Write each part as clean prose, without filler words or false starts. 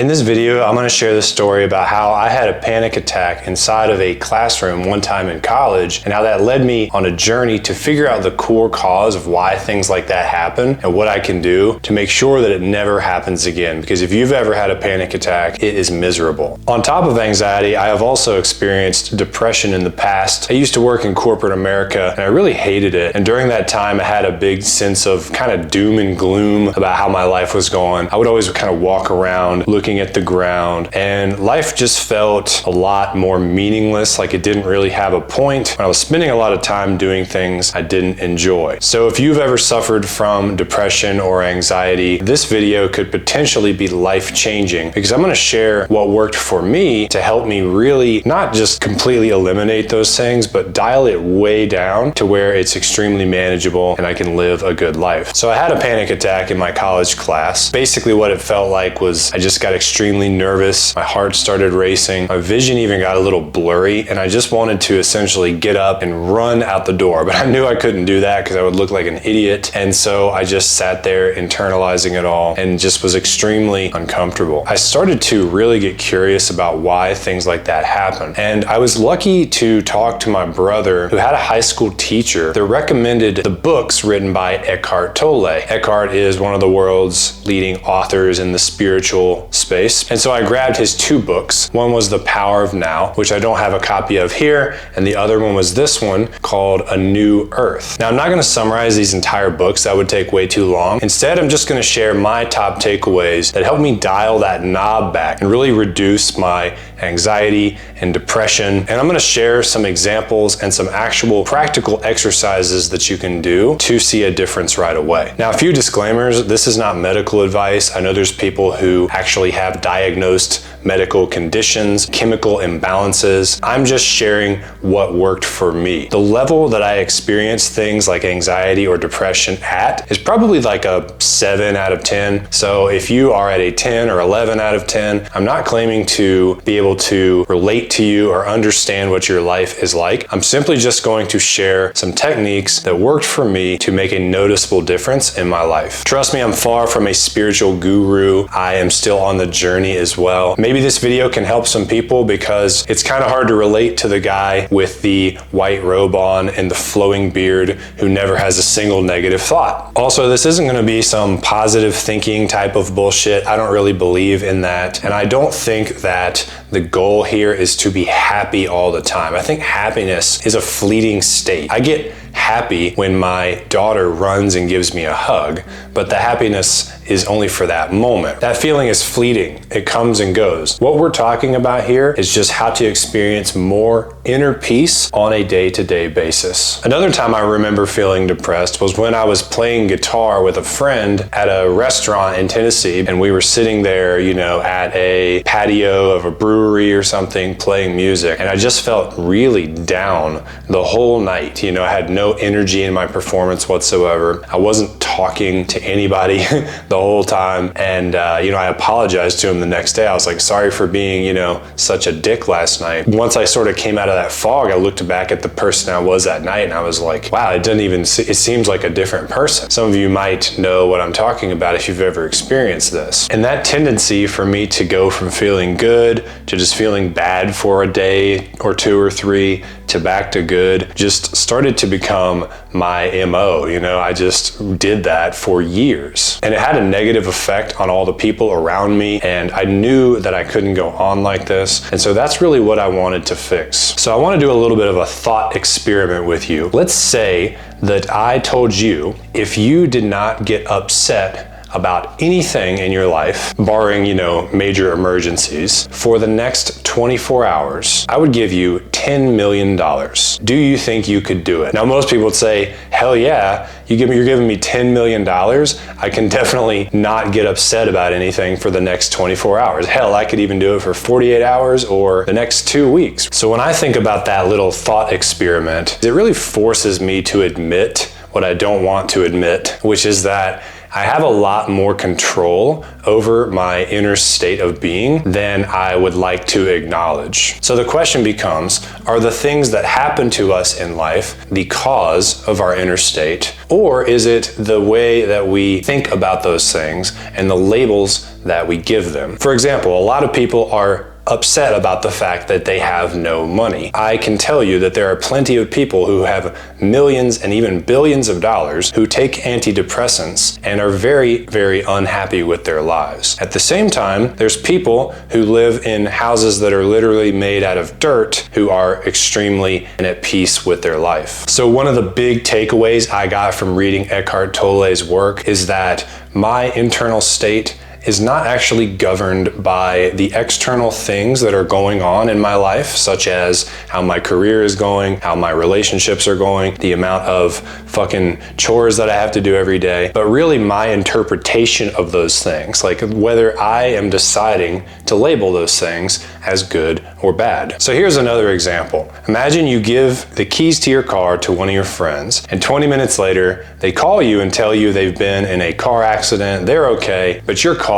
In this video, I'm going to share the story about how I had a panic attack inside of a classroom one time in college, and how that led me on a journey to figure out the core cause of why things like that happen and what I can do to make sure that it never happens again. Because if you've ever had a panic attack, it is miserable. On top of anxiety, I have also experienced depression in the past. I used to work in corporate America and I really hated it. And during that time, I had a big sense of kind of doom and gloom about how my life was going. I would always kind of walk around looking at the ground, and life just felt a lot more meaningless, like it didn't really have a point. I was spending a lot of time doing things I didn't enjoy. So if you've ever suffered from depression or anxiety, this video could potentially be life-changing, because I'm going to share what worked for me to help me really not just completely eliminate those things, but dial it way down to where it's extremely manageable and I can live a good life. So I had a panic attack in my college class. Basically what it felt like was I just got extremely nervous. My heart started racing. My vision even got a little blurry, and I just wanted to essentially get up and run out the door. But I knew I couldn't do that because I would look like an idiot. And so I just sat there internalizing it all and just was extremely uncomfortable. I started to really get curious about why things like that happen. And I was lucky to talk to my brother, who had a high school teacher that recommended the books written by Eckhart Tolle. Eckhart is one of the world's leading authors in the spiritual space. And so I grabbed his two books. One was The Power of Now, which I don't have a copy of here, and the other one was this one called A New Earth. Now, I'm not going to summarize these entire books. That would take way too long. Instead, I'm just going to share my top takeaways that help me dial that knob back and really reduce my anxiety and depression. And I'm going to share some examples and some actual practical exercises that you can do to see a difference right away. Now, a few disclaimers. This is not medical advice. I know there's people who actually have diagnosed medical conditions, chemical imbalances. I'm just sharing what worked for me. The level that I experience things like anxiety or depression at is probably like a 7 out of 10. So if you are at a 10 or 11 out of 10, I'm not claiming to be able to relate to you or understand what your life is like. I'm simply just going to share some techniques that worked for me to make a noticeable difference in my life. Trust me, I'm far from a spiritual guru. I am still on the journey as well. Maybe this video can help some people because it's kind of hard to relate to the guy with the white robe on and the flowing beard who never has a single negative thought. Also, this isn't going to be some positive thinking type of bullshit. I don't really believe in that. And I don't think that the goal here is to be happy all the time. I think happiness is a fleeting state. I get happy when my daughter runs and gives me a hug, but the happiness is only for that moment. That feeling is fleeting. It comes and goes. What we're talking about here is just how to experience more inner peace on a day-to-day basis. Another time I remember feeling depressed was when I was playing guitar with a friend at a restaurant in Tennessee, and we were sitting there, at a patio of a brewery or something playing music, and I just felt really down the whole night. I had no energy in my performance whatsoever. I wasn't talking to anybody the whole time, and I apologized to him the next day. I was like, sorry for being such a dick last night. Once I sort of came out of that fog, I looked back at the person I was that night and I was like, wow, it seems like a different person. Some of you might know what I'm talking about if you've ever experienced this. And that tendency for me to go from feeling good to just feeling bad for a day or two or three to back to good just started to become my MO. I just did that for years. And it had a negative effect on all the people around me, and I knew that I couldn't go on like this. And so that's really what I wanted to fix. So I want to do a little bit of a thought experiment with you. Let's say that I told you if you did not get upset about anything in your life, barring, major emergencies, for the next 24 hours, I would give you $10 million. Do you think you could do it? Now, most people would say, hell yeah, you're giving me $10 million. I can definitely not get upset about anything for the next 24 hours. Hell, I could even do it for 48 hours or the next 2 weeks. So when I think about that little thought experiment, it really forces me to admit what I don't want to admit, which is that I have a lot more control over my inner state of being than I would like to acknowledge. So the question becomes, are the things that happen to us in life the cause of our inner state? Or is it the way that we think about those things and the labels that we give them. For example, a lot of people are upset about the fact that they have no money. I can tell you that there are plenty of people who have millions and even billions of dollars who take antidepressants and are very, very unhappy with their lives. At the same time, there's people who live in houses that are literally made out of dirt who are extremely at peace with their life. So one of the big takeaways I got from reading Eckhart Tolle's work is that my internal state is not actually governed by the external things that are going on in my life, such as how my career is going, how my relationships are going, the amount of fucking chores that I have to do every day, but really my interpretation of those things, like whether I am deciding to label those things as good or bad. So here's another example. Imagine you give the keys to your car to one of your friends, and 20 minutes later, they call you and tell you they've been in a car accident, they're okay, but your car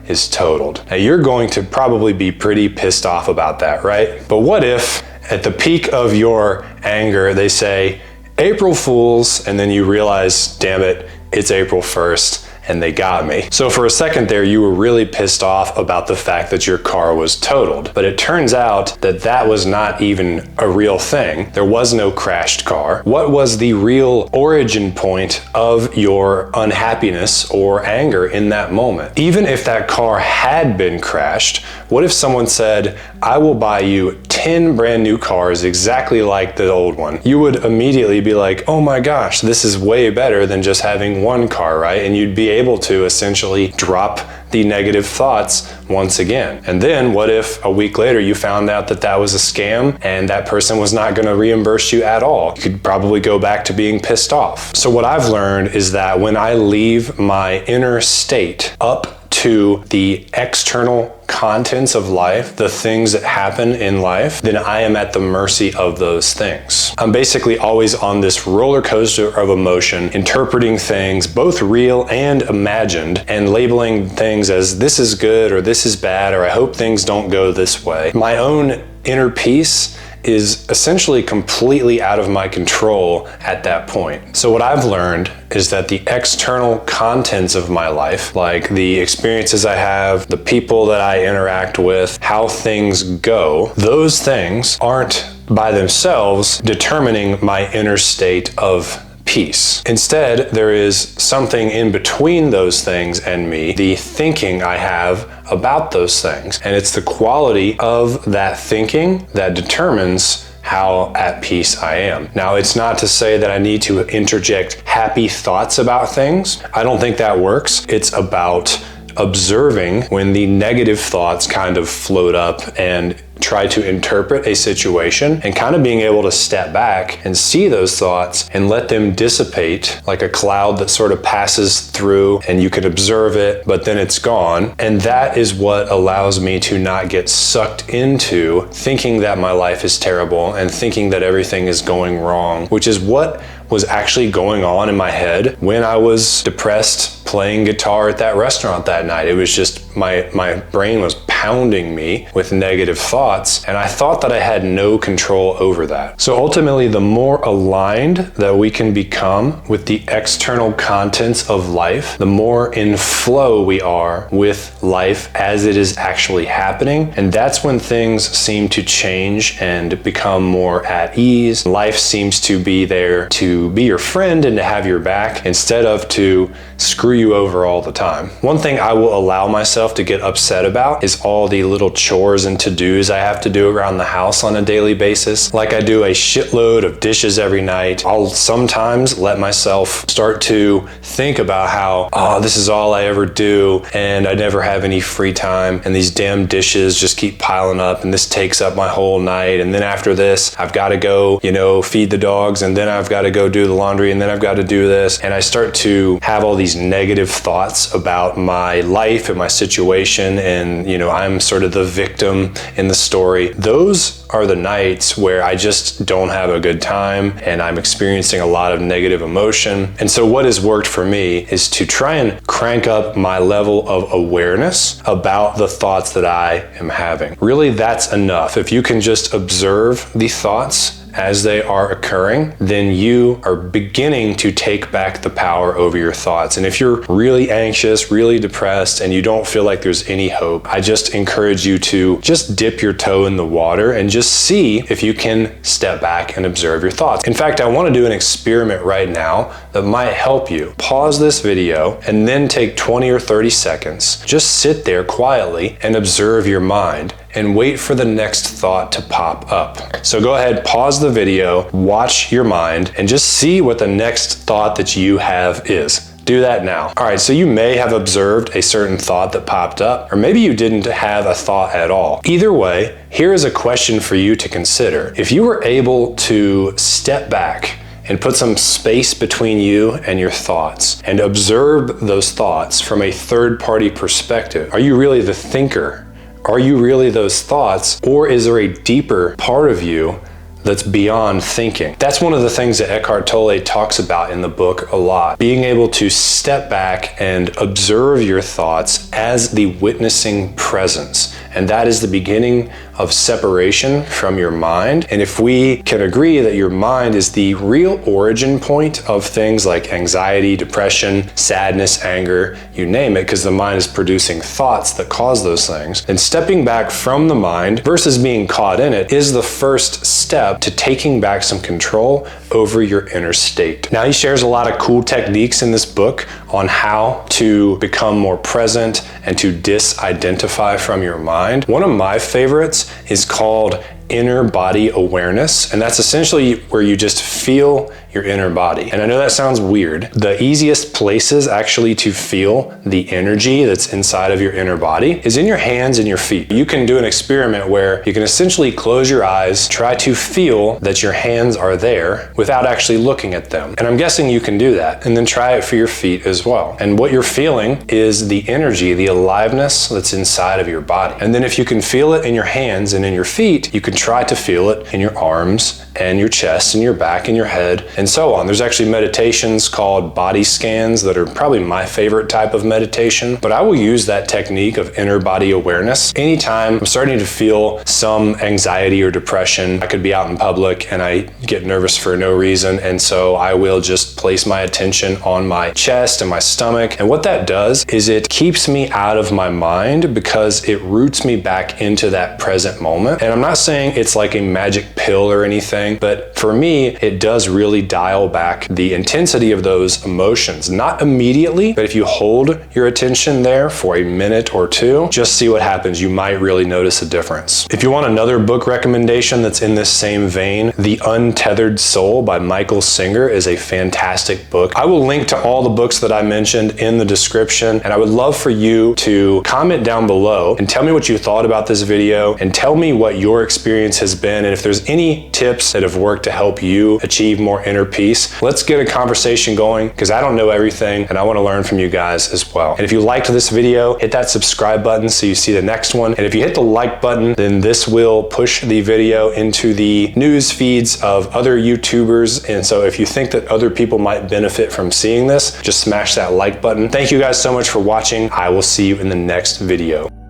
is totaled. Now you're going to probably be pretty pissed off about that, right? But what if at the peak of your anger, they say, April Fools, and then you realize, damn it, it's April 1st. And they got me. So for a second there, you were really pissed off about the fact that your car was totaled. But it turns out that that was not even a real thing. There was no crashed car. What was the real origin point of your unhappiness or anger in that moment? Even if that car had been crashed, what if someone said, I will buy you 10 brand new cars exactly like the old one? You would immediately be like, oh my gosh, this is way better than just having one car, right? And you'd be able to essentially drop the negative thoughts once again. And then what if a week later you found out that that was a scam and that person was not going to reimburse you at all? You could probably go back to being pissed off. So what I've learned is that when I leave my inner state up to the external contents of life, the things that happen in life, then I am at the mercy of those things. I'm basically always on this roller coaster of emotion, interpreting things, both real and imagined, and labeling things as this is good or this is bad or I hope things don't go this way. My own inner peace is essentially completely out of my control at that point. So what I've learned is that the external contents of my life, like the experiences I have, the people that I interact with, how things go, those things aren't by themselves determining my inner state of peace. Instead, there is something in between those things and me, the thinking I have about those things. And it's the quality of that thinking that determines how at peace I am. Now, it's not to say that I need to interject happy thoughts about things. I don't think that works. It's about observing when the negative thoughts kind of float up and try to interpret a situation, and kind of being able to step back and see those thoughts and let them dissipate like a cloud that sort of passes through and you can observe it, but then it's gone. And that is what allows me to not get sucked into thinking that my life is terrible and thinking that everything is going wrong, which is what was actually going on in my head when I was depressed playing guitar at that restaurant that night. It was just my brain was pounding me with negative thoughts, and I thought that I had no control over that. So ultimately, the more aligned that we can become with the external contents of life, the more in flow we are with life as it is actually happening. And that's when things seem to change and become more at ease. Life seems to be there to be your friend and to have your back instead of to screw you over all the time. One thing I will allow myself to get upset about is all the little chores and to-dos I have to do around the house on a daily basis. Like I do a shitload of dishes every night. I'll sometimes let myself start to think about how, oh, this is all I ever do and I never have any free time and these damn dishes just keep piling up and this takes up my whole night, and then after this I've got to go, feed the dogs, and then I've got to go do the laundry, and then I've got to do this. And I start to have all these negative thoughts about my life and my situation, and I'm sort of the victim in the story. Those are the nights where I just don't have a good time and I'm experiencing a lot of negative emotion. And so what has worked for me is to try and crank up my level of awareness about the thoughts that I am having. Really, that's enough. If you can just observe the thoughts as they are occurring, then you are beginning to take back the power over your thoughts. And if you're really anxious, really depressed, and you don't feel like there's any hope, I just encourage you to just dip your toe in the water and just see if you can step back and observe your thoughts. In fact, I want to do an experiment right now that might help you. Pause this video and then take 20 or 30 seconds. Just sit there quietly and observe your mind and wait for the next thought to pop up. So go ahead, pause the video, watch your mind, and just see what the next thought that you have is. Do that now. All right, so you may have observed a certain thought that popped up, or maybe you didn't have a thought at all. Either way, here is a question for you to consider. If you were able to step back and put some space between you and your thoughts and observe those thoughts from a third-party perspective, are you really the thinker? Are you really those thoughts, or is there a deeper part of you that's beyond thinking? That's one of the things that Eckhart Tolle talks about in the book a lot. Being able to step back and observe your thoughts as the witnessing presence. And that is the beginning of separation from your mind. And if we can agree that your mind is the real origin point of things like anxiety, depression, sadness, anger, you name it, because the mind is producing thoughts that cause those things, then stepping back from the mind versus being caught in it is the first step to taking back some control over your inner state. Now, he shares a lot of cool techniques in this book on how to become more present and to disidentify from your mind. One of my favorites is called inner body awareness, and that's essentially where you just feel your inner body. And I know that sounds weird. The easiest places actually to feel the energy that's inside of your inner body is in your hands and your feet. You can do an experiment where you can essentially close your eyes, try to feel that your hands are there without actually looking at them. And I'm guessing you can do that, and then try it for your feet as well. And what you're feeling is the energy, the aliveness that's inside of your body. And then if you can feel it in your hands and in your feet, you can try to feel it in your arms and your chest and your back and your head and so on. There's actually meditations called body scans that are probably my favorite type of meditation, but I will use that technique of inner body awareness anytime I'm starting to feel some anxiety or depression. I could be out in public and I get nervous for no reason, and so I will just place my attention on my chest and my stomach, and what that does is it keeps me out of my mind because it roots me back into that present moment. And I'm not saying it's like a magic pill or anything, but for me, it does really dial back the intensity of those emotions. Not immediately, but if you hold your attention there for a minute or two, just see what happens. You might really notice a difference. If you want another book recommendation that's in this same vein, The Untethered Soul by Michael Singer is a fantastic book. I will link to all the books that I mentioned in the description, and I would love for you to comment down below and tell me what you thought about this video, and tell me what your experience has been, and if there's any tips that have worked to help you achieve more inner peace. Let's get a conversation going, because I don't know everything and I want to learn from you guys as well. And if you liked this video, hit that subscribe button so you see the next one. And if you hit the like button, then this will push the video into the news feeds of other YouTubers. And so if you think that other people might benefit from seeing this, just smash that like button. Thank you guys so much for watching. I will see you in the next video.